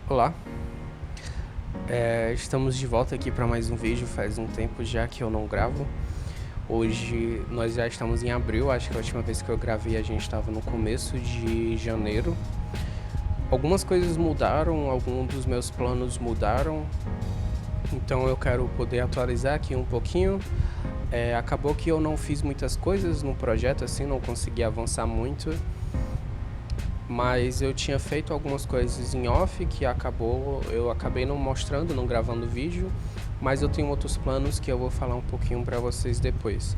Olá, estamos de volta aqui para mais um vídeo. Faz um tempo já que eu não gravo. Hoje nós já estamos em abril, acho que a última vez que eu gravei a gente estava no começo de janeiro. Algumas coisas mudaram, alguns dos meus planos mudaram, então eu quero poder atualizar aqui um pouquinho. Acabou que eu não fiz muitas coisas no projeto, assim, não consegui avançar muito. Mas eu tinha feito algumas coisas em off que eu acabei não mostrando, não gravando vídeo, mas eu tenho outros planos que eu vou falar um pouquinho para vocês depois.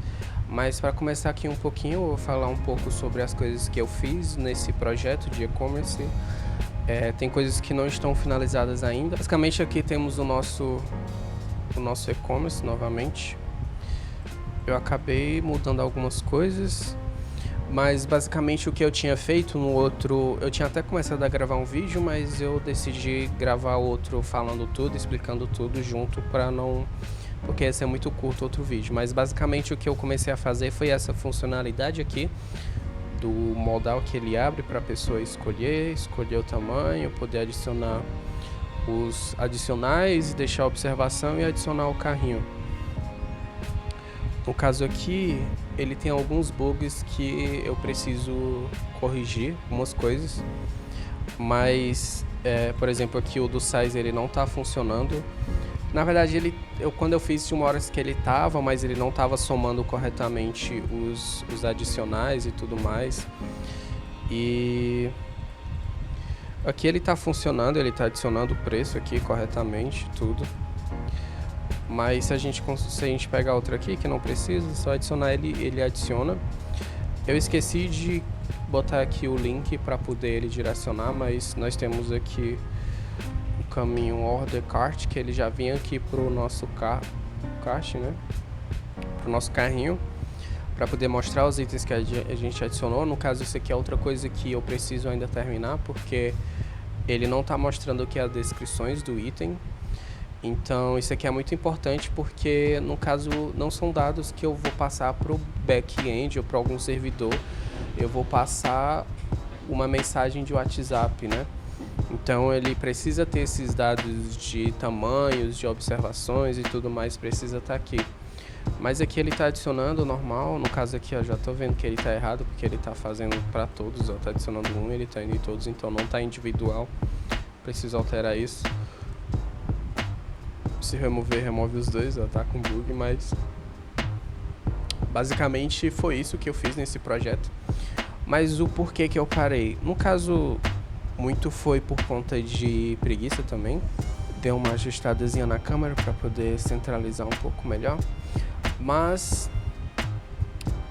Mas para começar aqui um pouquinho, eu vou falar um pouco sobre as coisas que eu fiz nesse projeto de e-commerce. Tem coisas que não estão finalizadas ainda. Basicamente aqui temos o nosso e-commerce novamente. Eu acabei mudando algumas coisas. Mas basicamente o que eu tinha feito no outro, eu tinha até começado a gravar um vídeo, mas eu decidi gravar outro falando tudo, explicando tudo junto para não, porque ia ser muito curto outro vídeo. Mas basicamente o que eu comecei a fazer foi essa funcionalidade aqui do modal que ele abre para a pessoa escolher o tamanho, poder adicionar os adicionais, deixar a observação e adicionar o carrinho. No caso aqui, ele tem alguns bugs que eu preciso corrigir, algumas coisas. Mas, por exemplo, aqui o do size ele não está funcionando. Na verdade, quando eu fiz tinha uma hora que ele estava, mas ele não estava somando corretamente os adicionais e tudo mais. E aqui ele está funcionando, ele está adicionando o preço aqui corretamente, tudo. Mas se a gente pegar outra aqui que não precisa, só adicionar ele adiciona. Eu esqueci de botar aqui o link para poder ele direcionar, mas nós temos aqui o caminho order cart, que ele já vinha aqui pro nosso cart, né? Pro nosso carrinho, para poder mostrar os itens que a gente adicionou. No caso, isso aqui é outra coisa que eu preciso ainda terminar, porque ele não está mostrando aqui as descrições do item. Então isso aqui é muito importante porque no caso não são dados que eu vou passar para o back-end ou para algum servidor, eu vou passar uma mensagem de WhatsApp, né? Então ele precisa ter esses dados de tamanhos, de observações e tudo mais, precisa estar aqui. Mas aqui ele está adicionando normal, no caso aqui eu já estou vendo que ele está errado porque ele está fazendo para todos, está adicionando um, ele está indo em todos, então não está individual, preciso alterar isso. Se remove os dois, ó, tá com bug, mas basicamente foi isso que eu fiz nesse projeto. Mas o porquê que eu parei? No caso, muito foi por conta de preguiça também. Dei uma ajustadazinha na câmera para poder centralizar um pouco melhor. Mas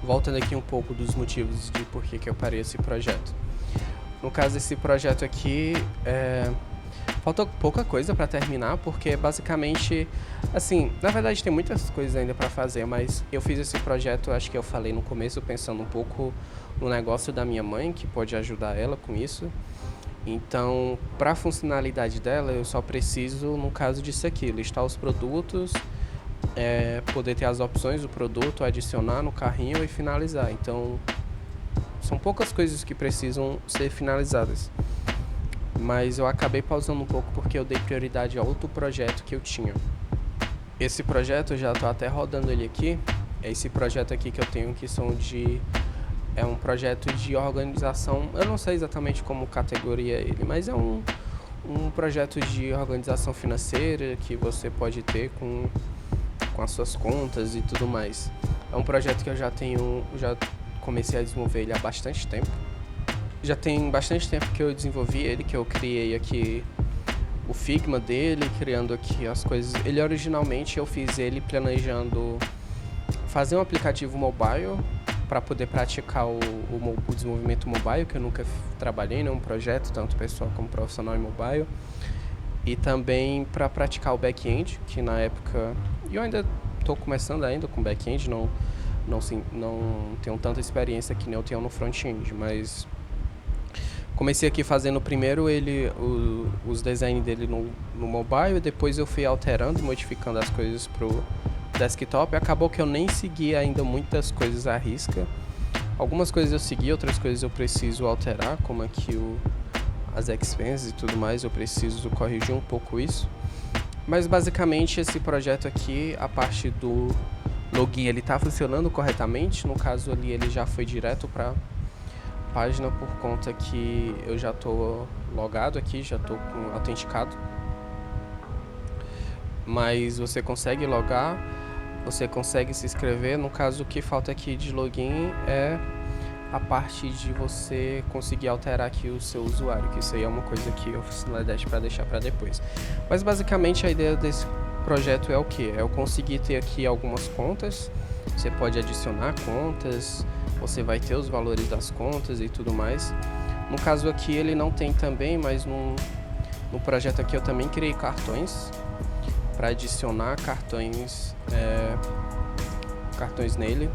voltando aqui um pouco dos motivos de porquê que eu parei esse projeto. No caso, esse projeto aqui falta pouca coisa para terminar, porque basicamente, assim, na verdade tem muitas coisas ainda para fazer, mas eu fiz esse projeto, acho que eu falei no começo, pensando um pouco no negócio da minha mãe, que pode ajudar ela com isso. Então, para a funcionalidade dela, eu só preciso, no caso disso aqui, listar os produtos, poder ter as opções do produto, adicionar no carrinho e finalizar. Então, são poucas coisas que precisam ser finalizadas. Mas eu acabei pausando um pouco porque eu dei prioridade a outro projeto que eu tinha. Esse projeto, eu já estou até rodando ele aqui. É esse projeto aqui que eu tenho que é um projeto de organização. Eu não sei exatamente como categoria ele, mas é um projeto de organização financeira que você pode ter com as suas contas e tudo mais. É um projeto que eu já comecei a desenvolver ele há bastante tempo. Já tem bastante tempo que eu desenvolvi ele, que eu criei aqui o Figma dele, criando aqui as coisas. Ele originalmente eu fiz ele planejando fazer um aplicativo mobile para poder praticar o desenvolvimento mobile, que eu nunca trabalhei em um projeto, tanto pessoal como profissional em mobile. E também para praticar o back-end, que na época eu ainda estou começando ainda com back-end, não tenho tanta experiência que nem eu tenho no front-end, mas comecei aqui fazendo primeiro os designs dele no mobile, e depois eu fui alterando, modificando as coisas pro desktop. Acabou que eu nem segui ainda muitas coisas à risca. Algumas coisas eu segui, outras coisas eu preciso alterar, como aqui as expenses e tudo mais, eu preciso corrigir um pouco isso. Mas basicamente esse projeto aqui, a parte do login, ele tá funcionando corretamente. No caso ali, ele já foi direto para página por conta que eu já tô logado aqui, já tô autenticado. Mas você consegue logar, você consegue se inscrever. No caso, o que falta aqui de login é a parte de você conseguir alterar aqui o seu usuário, que isso aí é uma coisa que eu fiz no Ledest para deixar para depois. Mas basicamente a ideia desse projeto é o que? É eu conseguir ter aqui algumas contas. Você pode adicionar contas, você vai ter os valores das contas e tudo mais. No caso aqui ele não tem também, mas no projeto aqui eu também criei cartões para adicionar cartões nele.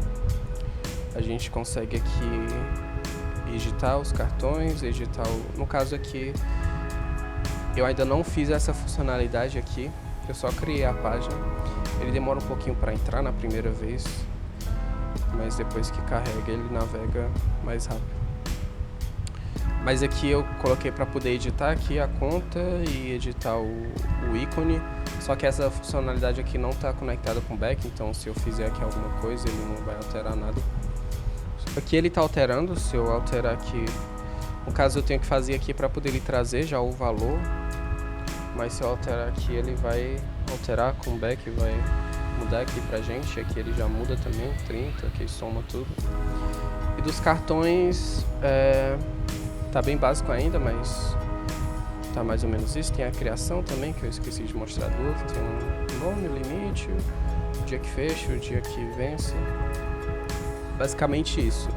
A gente consegue aqui editar os cartões, no caso aqui eu ainda não fiz essa funcionalidade aqui, eu só criei a página. Ele demora um pouquinho para entrar na primeira vez, mas depois que carrega ele navega mais rápido. Mas aqui eu coloquei para poder editar aqui a conta e editar o ícone. Só que essa funcionalidade aqui não está conectada com o back, então se eu fizer aqui alguma coisa ele não vai alterar nada. Aqui ele está alterando, se eu alterar aqui, no caso eu tenho que fazer aqui para poder ele trazer já o valor. Mas se eu alterar aqui ele vai alterar com o back, vai mudar aqui pra gente. Aqui ele já muda também, 30, aqui soma tudo. E dos cartões, tá bem básico ainda, mas tá mais ou menos isso. Tem a criação também, que eu esqueci de mostrar do outro. Tem um nome, limite, o dia que fecha, o dia que vence. Basicamente isso.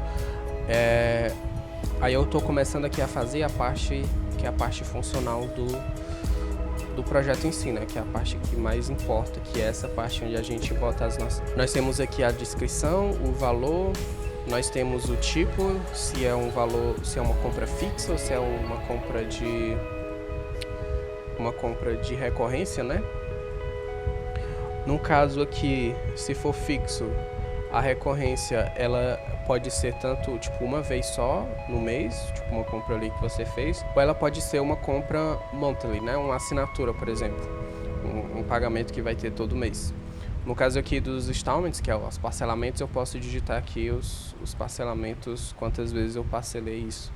Aí eu tô começando aqui a fazer a parte que é a parte funcional do projeto em si, né? Que é a parte que mais importa, que é essa parte onde a gente bota as nossas... Nós temos aqui a descrição, o valor, nós temos o tipo, se é um valor, se é uma compra fixa ou se é uma compra de recorrência, né? No caso aqui, se for fixo, a recorrência ela pode ser tanto tipo uma vez só no mês, tipo uma compra ali que você fez, ou ela pode ser uma compra monthly, né? Uma assinatura, por exemplo, um pagamento que vai ter todo mês. No caso aqui dos installments, que é os parcelamentos, eu posso digitar aqui os parcelamentos, quantas vezes eu parcelei isso.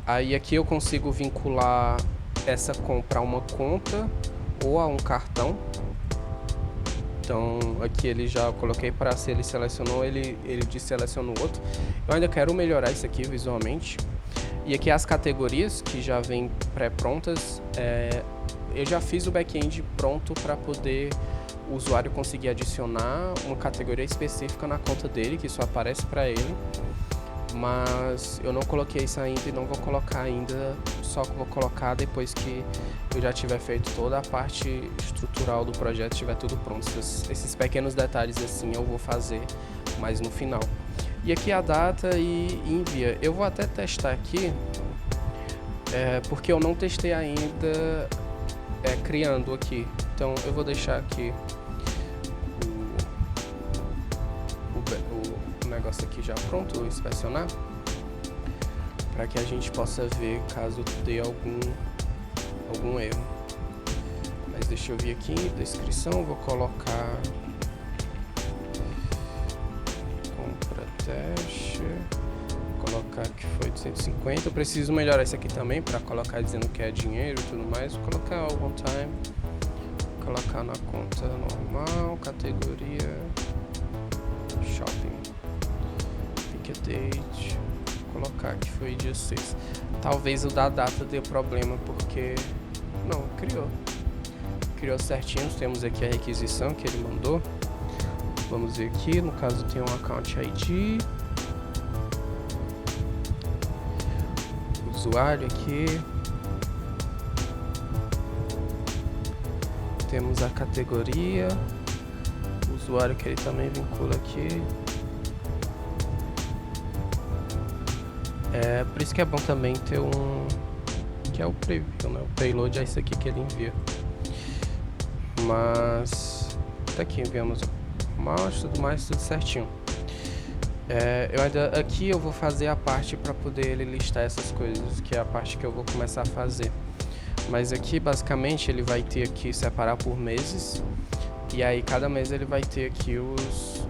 Aí aqui eu consigo vincular essa compra a uma conta ou a um cartão. Então aqui ele já coloquei para se ele selecionou, ele deseleciona o outro. Eu ainda quero melhorar isso aqui visualmente. E aqui as categorias que já vêm pré-prontas, eu já fiz o back-end pronto para poder o usuário conseguir adicionar uma categoria específica na conta dele, que só aparece para ele. Mas eu não coloquei isso ainda e não vou colocar ainda, só que vou colocar depois que eu já tiver feito toda a parte estrutural do projeto, estiver tudo pronto. Esses pequenos detalhes assim eu vou fazer mais no final. E aqui a data e envia. Eu vou até testar aqui, porque eu não testei ainda criando aqui. Então eu vou deixar aqui o negócio aqui já pronto, vou inspecionar, para que a gente possa ver caso dê algum erro. Mas deixa eu vir aqui, descrição, vou colocar compra teste, vou colocar que foi de 150. Eu preciso melhorar isso aqui também para colocar dizendo que é dinheiro e tudo mais. Vou colocar one time, vou colocar na conta normal, categoria shopping, pick a date, vou colocar que foi dia 6. Talvez o da data dê problema porque não, criou certinho. Temos aqui a requisição que ele mandou. Vamos ver aqui, no caso tem um account ID, usuário aqui, temos a categoria, o usuário que ele também vincula aqui. Por isso que é bom também ter que é o preview, né? O payload é isso aqui que ele envia. Mas tá aqui, enviamos o mouse, tudo mais, tudo certinho. Aqui eu vou fazer a parte para poder ele listar essas coisas, que é a parte que eu vou começar a fazer. Mas aqui basicamente ele vai ter que separar por meses, e aí cada mês ele vai ter aqui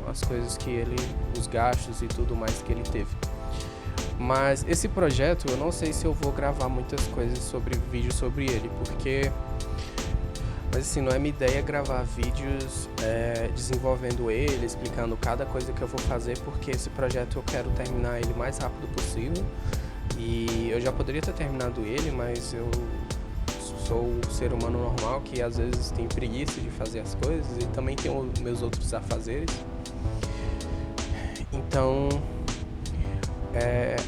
as coisas que os gastos e tudo mais que ele teve. Mas esse projeto eu não sei se eu vou gravar muitas coisas sobre vídeo sobre ele, porque mas assim, não é minha ideia gravar vídeos desenvolvendo ele, explicando cada coisa que eu vou fazer, porque esse projeto eu quero terminar ele o mais rápido possível. E eu já poderia ter terminado ele, mas eu sou um ser humano normal que às vezes tem preguiça de fazer as coisas e também tenho meus outros afazeres. Então,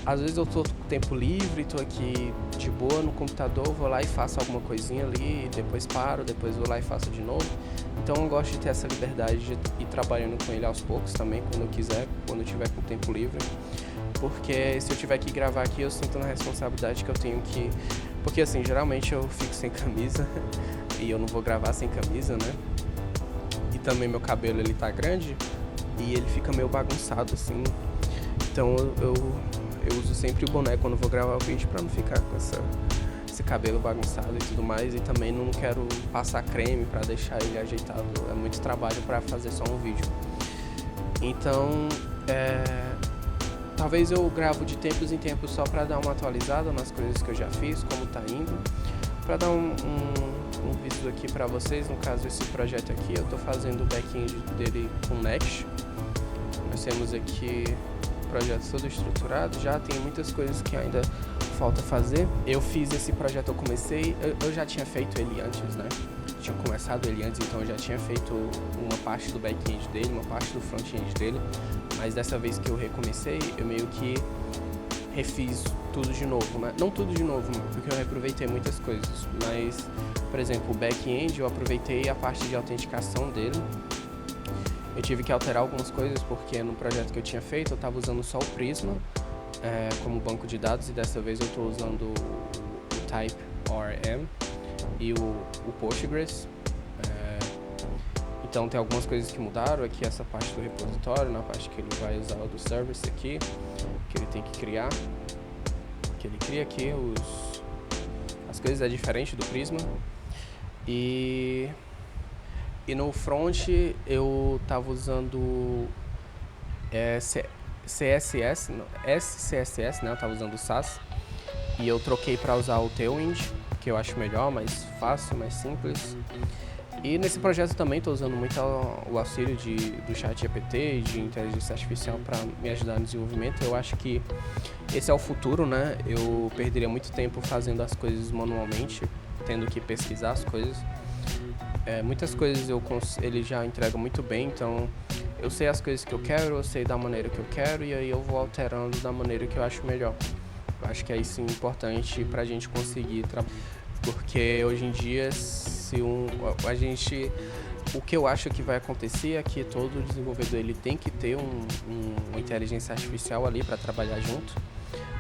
às vezes eu tô com tempo livre, tô aqui de boa no computador, vou lá e faço alguma coisinha ali, depois paro, depois vou lá e faço de novo. Então eu gosto de ter essa liberdade de ir trabalhando com ele aos poucos também, quando eu quiser, quando eu tiver com tempo livre. Porque se eu tiver que gravar aqui, eu sinto na responsabilidade que eu tenho que... Porque assim, geralmente eu fico sem camisa e eu não vou gravar sem camisa, né? E também meu cabelo, ele tá grande e ele fica meio bagunçado, assim. Então eu uso sempre o boné quando vou gravar o vídeo pra não ficar com esse cabelo bagunçado e tudo mais. E também não quero passar creme pra deixar ele ajeitado. É muito trabalho pra fazer só um vídeo. Então, talvez eu gravo de tempos em tempos só pra dar uma atualizada nas coisas que eu já fiz, como tá indo. Pra dar um vídeo aqui pra vocês, no caso esse projeto aqui, eu tô fazendo o back-end dele com Next. Nós temos aqui o projeto todo estruturado, já tem muitas coisas que ainda falta fazer. Eu fiz esse projeto, eu já tinha feito ele antes, né? Tinha começado ele antes, então eu já tinha feito uma parte do back-end dele, uma parte do front-end dele, mas dessa vez que eu recomecei, eu meio que refiz tudo de novo, né? Não tudo de novo, porque eu reaproveitei muitas coisas, mas, por exemplo, o back-end eu aproveitei a parte de autenticação dele. Eu tive que alterar algumas coisas porque no projeto que eu tinha feito eu estava usando só o Prisma como banco de dados, e dessa vez eu estou usando o TypeORM e o Postgres. Então tem algumas coisas que mudaram aqui, essa parte do repositório, na parte que ele vai usar o do service aqui, que ele tem que criar, que ele cria aqui as coisas, é diferente do Prisma. E no front eu tava usando SCSS, né? Eu tava usando o Sass e eu troquei para usar o Tailwind, que eu acho melhor, mais fácil, mais simples. E nesse projeto também estou usando muito o auxílio do ChatGPT e de inteligência artificial para me ajudar no desenvolvimento. Eu acho que esse é o futuro, né? Eu perderia muito tempo fazendo as coisas manualmente, tendo que pesquisar as coisas. Muitas coisas ele já entrega muito bem, então eu sei as coisas que eu quero, eu sei da maneira que eu quero, e aí eu vou alterando da maneira que eu acho melhor. Eu acho que é isso importante pra gente conseguir trabalhar, porque hoje em dia o que eu acho que vai acontecer é que todo desenvolvedor ele tem que ter uma inteligência artificial ali para trabalhar junto.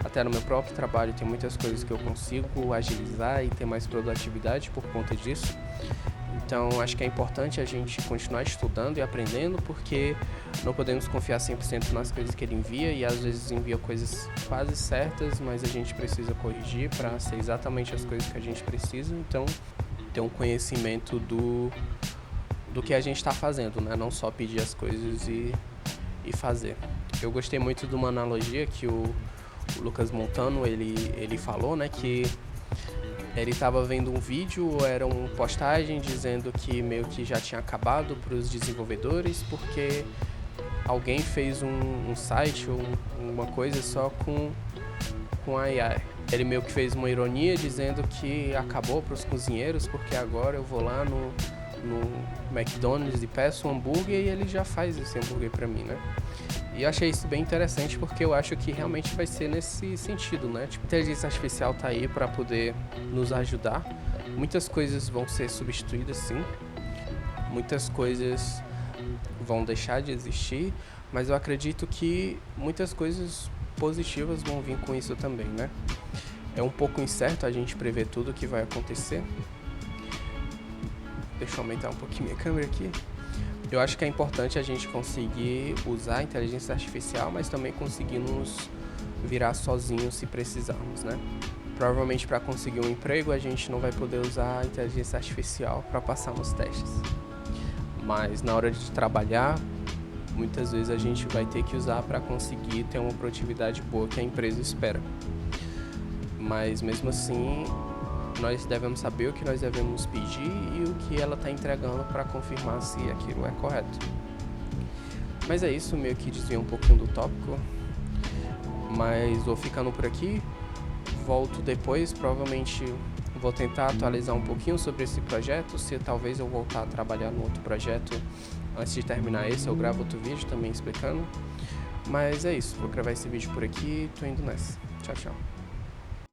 Até no meu próprio trabalho tem muitas coisas que eu consigo agilizar e ter mais produtividade por conta disso. Então, acho que é importante a gente continuar estudando e aprendendo, porque não podemos confiar 100% nas coisas que ele envia, e às vezes envia coisas quase certas, mas a gente precisa corrigir para ser exatamente as coisas que a gente precisa. Então, ter um conhecimento do que a gente está fazendo, né? Não só pedir as coisas e fazer. Eu gostei muito de uma analogia que o Lucas Montano ele falou, né? Que ele estava vendo um vídeo, era uma postagem dizendo que meio que já tinha acabado para os desenvolvedores porque alguém fez um site ou uma coisa só com AI. Ele meio que fez uma ironia dizendo que acabou para os cozinheiros porque agora eu vou lá no McDonald's e peço um hambúrguer e ele já faz esse hambúrguer para mim, né? E eu achei isso bem interessante porque eu acho que realmente vai ser nesse sentido, né? Tipo, a inteligência artificial tá aí para poder nos ajudar. Muitas coisas vão ser substituídas, sim. Muitas coisas vão deixar de existir, mas eu acredito que muitas coisas positivas vão vir com isso também, né? É um pouco incerto a gente prever tudo o que vai acontecer. Deixa eu aumentar um pouquinho minha câmera aqui. Eu acho que é importante a gente conseguir usar a inteligência artificial, mas também conseguir nos virar sozinhos se precisarmos, né? Provavelmente para conseguir um emprego a gente não vai poder usar a inteligência artificial para passar nos testes. Mas na hora de trabalhar, muitas vezes a gente vai ter que usar para conseguir ter uma produtividade boa que a empresa espera. Mas mesmo assim, nós devemos saber o que nós devemos pedir e o que ela está entregando para confirmar se aquilo é correto. Mas é isso, meio que desvia um pouquinho do tópico. Mas vou ficando por aqui. Volto depois, provavelmente vou tentar atualizar um pouquinho sobre esse projeto. Se talvez eu voltar a trabalhar no outro projeto antes de terminar esse, eu gravo outro vídeo também explicando. Mas é isso, vou gravar esse vídeo por aqui e tô indo nessa. Tchau, tchau.